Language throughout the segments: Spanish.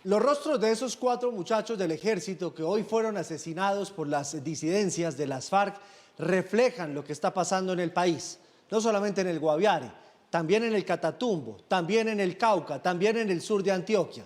Los rostros de esos 4 muchachos del ejército que hoy fueron asesinados por las disidencias de las FARC reflejan lo que está pasando en el país, no solamente en el Guaviare, también en el Catatumbo, también en el Cauca, también en el sur de Antioquia.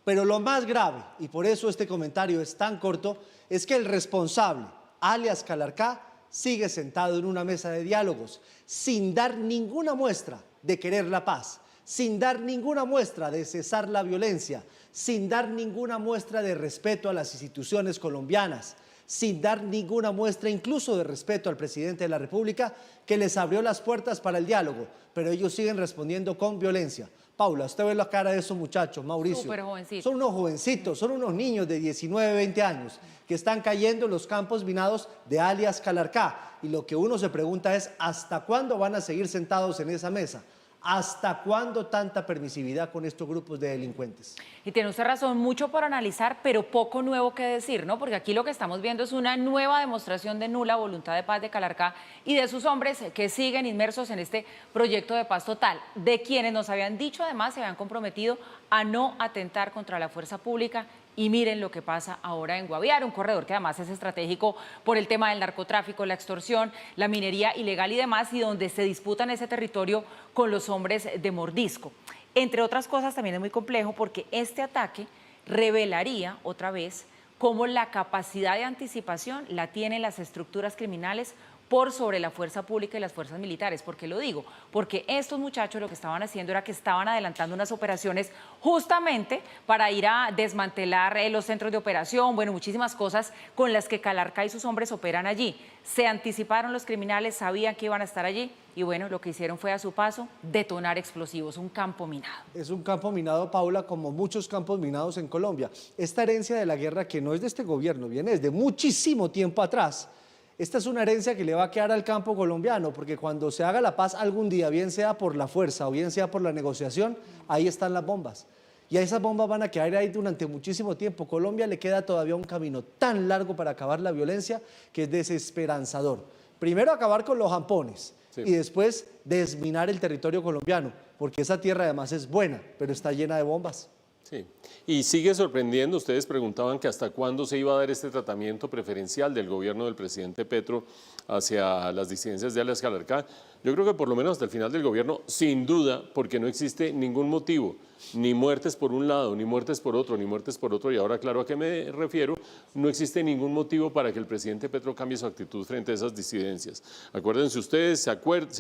Pero lo más grave, y por eso este comentario es tan corto, es que el responsable, alias Calarcá, sigue sentado en una mesa de diálogos, sin dar ninguna muestra de querer la paz, sin dar ninguna muestra de cesar la violencia, sin dar ninguna muestra de respeto a las instituciones colombianas, sin dar ninguna muestra incluso de respeto al presidente de la República, que les abrió las puertas para el diálogo, pero ellos siguen respondiendo con violencia. Paula, usted ve la cara de esos muchachos, Mauricio. Súper jovencitos. Son unos jovencitos, son unos niños de 19, 20 años que están cayendo en los campos minados de alias Calarcá. Y lo que uno se pregunta es, ¿hasta cuándo van a seguir sentados en esa mesa? ¿Hasta cuándo tanta permisividad con estos grupos de delincuentes? Y tiene usted razón, mucho por analizar, pero poco nuevo que decir, ¿no? Porque aquí lo que estamos viendo es una nueva demostración de nula voluntad de paz de Calarcá y de sus hombres que siguen inmersos en este proyecto de paz total, de quienes nos habían dicho, además, se habían comprometido a no atentar contra la fuerza pública. Y miren lo que pasa ahora en Guaviare, un corredor que además es estratégico por el tema del narcotráfico, la extorsión, la minería ilegal y demás, y donde se disputan ese territorio con los hombres de Mordisco. Entre otras cosas, también es muy complejo porque este ataque revelaría otra vez cómo la capacidad de anticipación la tienen las estructuras criminales por sobre la fuerza pública y las fuerzas militares. ¿Por qué lo digo? Porque estos muchachos lo que estaban haciendo era que estaban adelantando unas operaciones justamente para ir a desmantelar los centros de operación, bueno, muchísimas cosas con las que Calarcá y sus hombres operan allí. Se anticiparon los criminales, sabían que iban a estar allí y bueno, lo que hicieron fue a su paso detonar explosivos, un campo minado. Es un campo minado, Paula, como muchos campos minados en Colombia. Esta herencia de la guerra, que no es de este gobierno, viene desde muchísimo tiempo atrás. Esta es una herencia que le va a quedar al campo colombiano, porque cuando se haga la paz algún día, bien sea por la fuerza o bien sea por la negociación, ahí están las bombas. Y a esas bombas van a quedar ahí durante muchísimo tiempo. Colombia le queda todavía un camino tan largo para acabar la violencia que es desesperanzador. Primero acabar con los jampones y después desminar el territorio colombiano, porque esa tierra además es buena, pero está llena de bombas. Sí, y sigue sorprendiendo, ustedes preguntaban que hasta cuándo se iba a dar este tratamiento preferencial del gobierno del presidente Petro hacia las disidencias de alias Calarcá. Yo creo que por lo menos hasta el final del gobierno, sin duda, porque no existe ningún motivo, ni muertes por un lado, ni muertes por otro, ni muertes por otro, y ahora claro a qué me refiero, no existe ningún motivo para que el presidente Petro cambie su actitud frente a esas disidencias. Acuérdense ustedes, se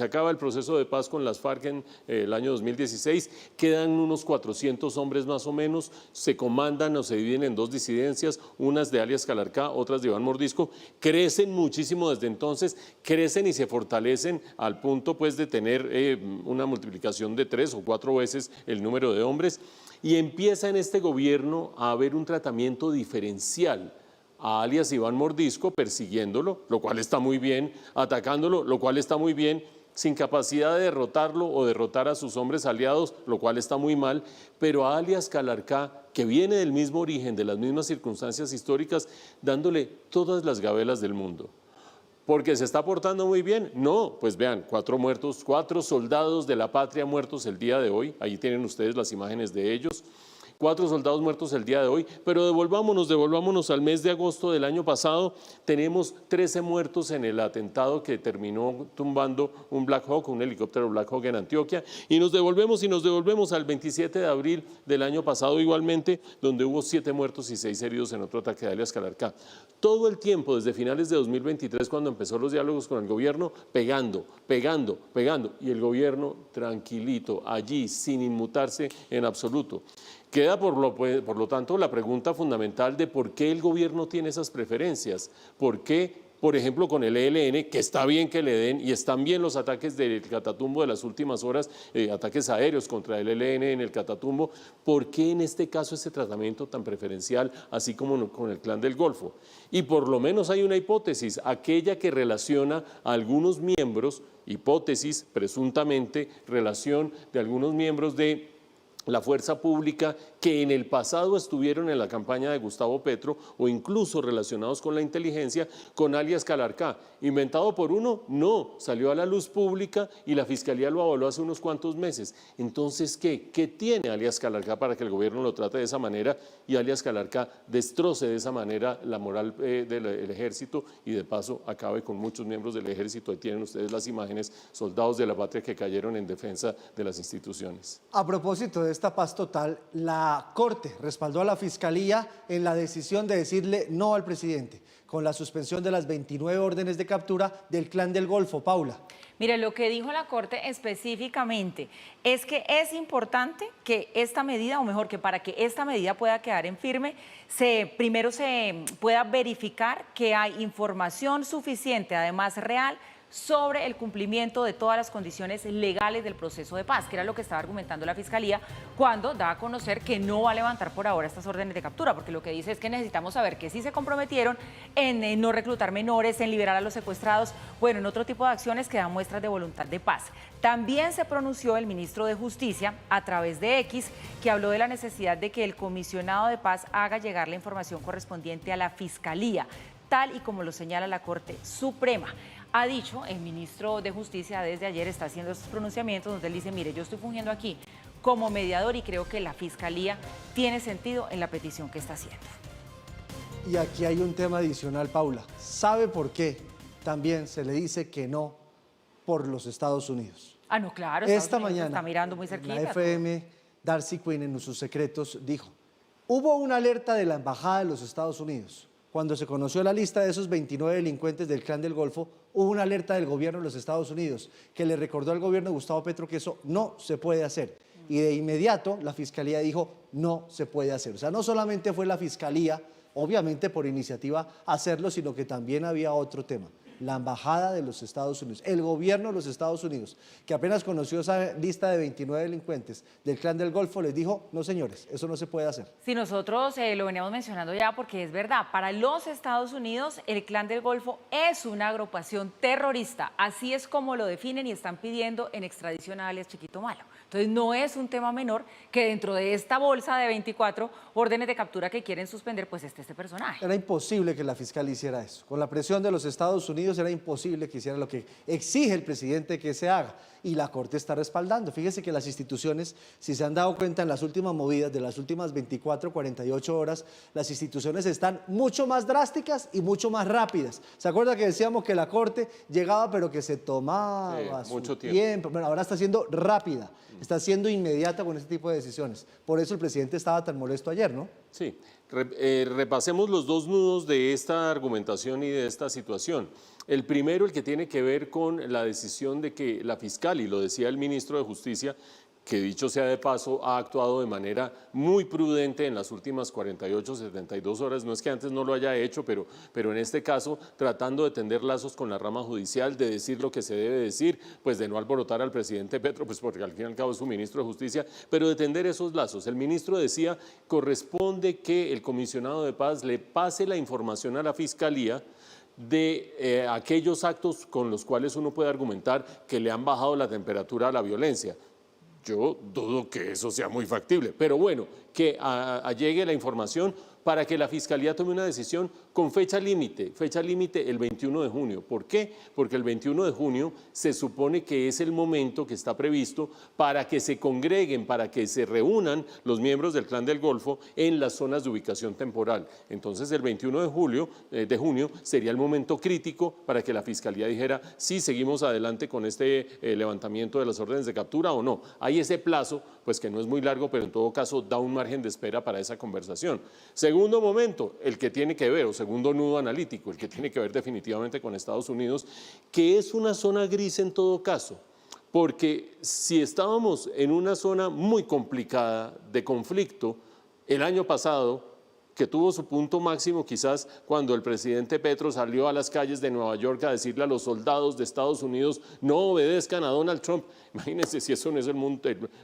acaba el proceso de paz con las FARC en el año 2016, quedan unos 400 hombres más o menos, se comandan o se dividen en 2 disidencias, unas de alias Calarcá, otras de Iván Mordisco, crecen muchísimo desde entonces, crecen y se fortalecen al punto pues de tener una multiplicación de 3 o 4 veces el número de hombres, y empieza en este gobierno a haber un tratamiento diferencial a alias Iván Mordisco, persiguiéndolo, lo cual está muy bien, atacándolo, lo cual está muy bien, sin capacidad de derrotarlo o derrotar a sus hombres aliados, lo cual está muy mal, pero a alias Calarcá, que viene del mismo origen, de las mismas circunstancias históricas, dándole todas las gabelas del mundo. ¿Porque se está portando muy bien? No, pues vean, 4 muertos, 4 soldados de la patria muertos el día de hoy, ahí tienen ustedes las imágenes de ellos, 4 soldados muertos el día de hoy, pero devolvámonos al mes de agosto del año pasado, tenemos 13 muertos en el atentado que terminó tumbando un Black Hawk, un helicóptero Black Hawk en Antioquia, y nos devolvemos al 27 de abril del año pasado igualmente, donde hubo 7 muertos y 6 heridos en otro ataque de alias Calarcá. Todo el tiempo, desde finales de 2023, cuando empezó los diálogos con el gobierno, pegando, y el gobierno tranquilito, allí, sin inmutarse en absoluto. Queda por lo tanto la pregunta fundamental de por qué el gobierno tiene esas preferencias, por qué, por ejemplo, con el ELN, que está bien que le den, y están bien los ataques del Catatumbo de las últimas horas, ataques aéreos contra el ELN en el Catatumbo, ¿por qué en este caso ese tratamiento tan preferencial, así como con el Clan del Golfo? Y por lo menos hay una hipótesis, aquella que relaciona a algunos miembros, hipótesis, presuntamente, relación de algunos miembros de la fuerza pública que en el pasado estuvieron en la campaña de Gustavo Petro o incluso relacionados con la inteligencia, con alias Calarcá. ¿Inventado por uno? No, salió a la luz pública y la Fiscalía lo avaló hace unos cuantos meses. Entonces, ¿qué tiene alias Calarcá para que el gobierno lo trate de esa manera y alias Calarcá destroce de esa manera la moral del ejército y de paso acabe con muchos miembros del ejército? Ahí tienen ustedes las imágenes, soldados de la patria que cayeron en defensa de las instituciones. A propósito de esta paz total, la Corte respaldó a la Fiscalía en la decisión de decirle no al presidente, con la suspensión de las 29 órdenes de captura del Clan del Golfo. Paula. Mire, lo que dijo la Corte específicamente es que es importante que esta medida, o mejor, que para que esta medida pueda quedar en firme, primero se pueda verificar que hay información suficiente, además real, sobre el cumplimiento de todas las condiciones legales del proceso de paz, que era lo que estaba argumentando la Fiscalía cuando da a conocer que no va a levantar por ahora estas órdenes de captura, porque lo que dice es que necesitamos saber que sí se comprometieron en no reclutar menores, en liberar a los secuestrados, bueno, en otro tipo de acciones que dan muestras de voluntad de paz. También se pronunció el ministro de Justicia a través de X, que habló de la necesidad de que el comisionado de paz haga llegar la información correspondiente a la Fiscalía, tal y como lo señala la Corte Suprema. Ha dicho, el ministro de Justicia desde ayer está haciendo estos pronunciamientos donde él dice, mire, yo estoy fungiendo aquí como mediador y creo que la Fiscalía tiene sentido en la petición que está haciendo. Y aquí hay un tema adicional, Paula. ¿Sabe por qué también se le dice que no por los Estados Unidos? Ah, no, claro, Esta mañana está mirando muy cerquita. La FM, Darcy Quinn, en sus secretos, dijo, hubo una alerta de la Embajada de los Estados Unidos. Cuando se conoció la lista de esos 29 delincuentes del Clan del Golfo, hubo una alerta del gobierno de los Estados Unidos que le recordó al gobierno de Gustavo Petro que eso no se puede hacer. Y de inmediato la Fiscalía dijo, no se puede hacer. O sea, no solamente fue la Fiscalía, obviamente por iniciativa, hacerlo, sino que también había otro tema. La Embajada de los Estados Unidos, el gobierno de los Estados Unidos, que apenas conoció esa lista de 29 delincuentes del Clan del Golfo, les dijo, no señores, eso no se puede hacer. Sí, nosotros lo veníamos mencionando ya porque es verdad, para los Estados Unidos el Clan del Golfo es una agrupación terrorista, así es como lo definen y están pidiendo en extradición a alias Chiquito Malo. Entonces no es un tema menor que dentro de esta bolsa de 24 órdenes de captura que quieren suspender, pues esté este personaje. Era imposible que la fiscal hiciera eso. Con la presión de los Estados Unidos era imposible que hiciera lo que exige el presidente que se haga. Y la Corte está respaldando. Fíjese que las instituciones, si se han dado cuenta en las últimas movidas de las últimas 24, 48 horas, las instituciones están mucho más drásticas y mucho más rápidas. ¿Se acuerda que decíamos que la Corte llegaba pero que se tomaba mucho su tiempo? Bueno, ahora está siendo rápida, está siendo inmediata con este tipo de decisiones. Por eso el presidente estaba tan molesto ayer, ¿no? Sí, repasemos los dos nudos de esta argumentación y de esta situación. El primero, el que tiene que ver con la decisión de que la fiscal, y lo decía el ministro de Justicia, que dicho sea de paso, ha actuado de manera muy prudente en las últimas 48, 72 horas. No es que antes no lo haya hecho, pero en este caso tratando de tender lazos con la rama judicial, de decir lo que se debe decir, pues de no alborotar al presidente Petro, pues porque al fin y al cabo es su ministro de Justicia, pero de tender esos lazos. El ministro decía, corresponde que el comisionado de paz le pase la información a la Fiscalía de aquellos actos con los cuales uno puede argumentar que le han bajado la temperatura a la violencia. Yo dudo que eso sea muy factible, pero bueno, que llegue la información para que la Fiscalía tome una decisión con fecha límite el 21 de junio. ¿Por qué? Porque el 21 de junio se supone que es el momento que está previsto para que se congreguen, para que se reúnan los miembros del Clan del Golfo en las zonas de ubicación temporal. Entonces el 21 de junio sería el momento crítico para que la Fiscalía dijera si seguimos adelante con este levantamiento de las órdenes de captura o no. Hay ese plazo, pues que no es muy largo, pero en todo caso da un margen de espera para esa conversación. Segundo momento, el que tiene que ver, o segundo nudo analítico, el que tiene que ver definitivamente con Estados Unidos, que es una zona gris en todo caso, porque si estábamos en una zona muy complicada de conflicto el año pasado, que tuvo su punto máximo quizás cuando el presidente Petro salió a las calles de Nueva York a decirle a los soldados de Estados Unidos no obedezcan a Donald Trump. Imagínense si eso no es el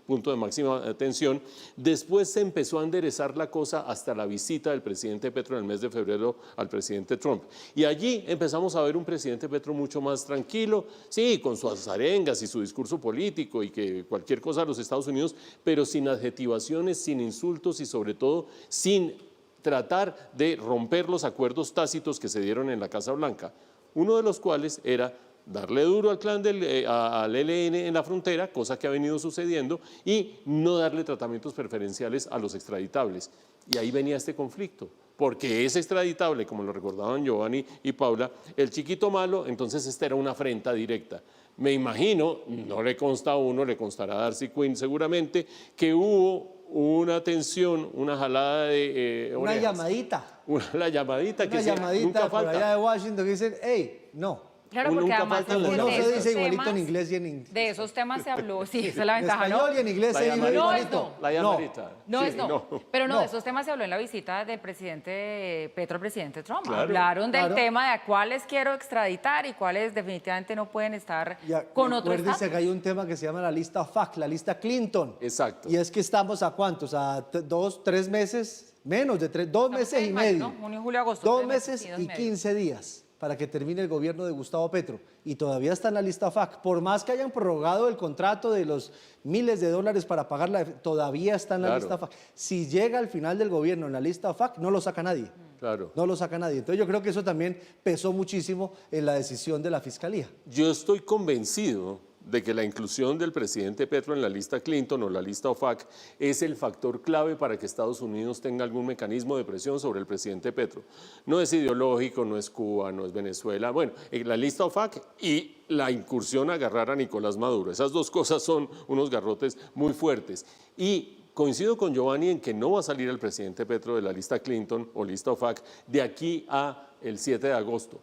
punto de máxima tensión. Después se empezó a enderezar la cosa hasta la visita del presidente Petro en el mes de febrero al presidente Trump. Y allí empezamos a ver un presidente Petro mucho más tranquilo, sí, con sus arengas y su discurso político y que cualquier cosa a los Estados Unidos, pero sin adjetivaciones, sin insultos y sobre todo sin tratar de romper los acuerdos tácitos que se dieron en la Casa Blanca, uno de los cuales era darle duro al clan al ELN en la frontera, cosa que ha venido sucediendo, y no darle tratamientos preferenciales a los extraditables. Y ahí venía este conflicto, porque es extraditable, como lo recordaban Giovanni y Paula, el chiquito malo, entonces esta era una afrenta directa. Me imagino, no le consta a uno, le constará a Darcy Quinn seguramente, que hubo una tensión, una jalada de Una orejas. llamadita. La llamadita que Una llamadita nunca por falta. allá de Washington que dicen, hey, no. Claro, porque Nunca además falta es que la- No de se esos dice igualito en temas- inglés y en inglés. De esos temas se habló, sí, esa es la En ventaja, ¿no? español y en inglés La se dice llamadita. igualito. No, La llamadita. No, Sí, es no. no. Pero no, No. de esos temas se habló en la visita del presidente Petro al presidente Trump. Claro. Hablaron del Claro. tema de a cuáles quiero extraditar y cuáles definitivamente no pueden estar Y con otro acuérdense estatus. que hay un tema que se llama la lista FAC, la lista Clinton. Exacto. Y es que estamos a cuántos, a 2, 3 meses, menos de 3, 2 meses y en mayo, medio. ¿no? Junio, julio, agosto, 2 3 meses meses y 2 y meses. 15 días para que termine el gobierno de Gustavo Petro. Y todavía está en la lista FAC. Por más que hayan prorrogado el contrato de los miles de dólares para pagarla, todavía está en la Claro. lista FAC. Si llega al final del gobierno en la lista FAC, no lo saca nadie. Claro. No lo saca nadie. Entonces yo creo que eso también pesó muchísimo en la decisión de la Fiscalía. Yo estoy convencido de que la inclusión del presidente Petro en la lista Clinton o la lista OFAC es el factor clave para que Estados Unidos tenga algún mecanismo de presión sobre el presidente Petro. No es ideológico, no es Cuba, no es Venezuela. Bueno, la lista OFAC y la incursión a agarrar a Nicolás Maduro. Esas dos cosas son unos garrotes muy fuertes. Y coincido con Giovanni en que no va a salir el presidente Petro de la lista Clinton o lista OFAC de aquí a el 7 de agosto.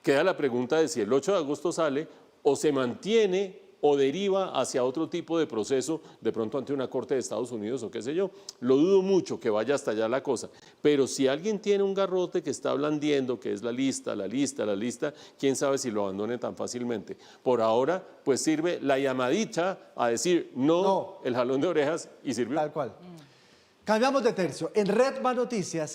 Queda la pregunta de si el 8 de agosto sale o se mantiene o deriva hacia otro tipo de proceso, de pronto ante una corte de Estados Unidos o qué sé yo. Lo dudo mucho que vaya hasta allá la cosa. Pero si alguien tiene un garrote que está blandiendo, que es la lista, quién sabe si lo abandone tan fácilmente. Por ahora, pues sirve la llamadita a decir no, el jalón de orejas y sirvió. Tal cual. Cambiamos de tercio. En Red Más Noticias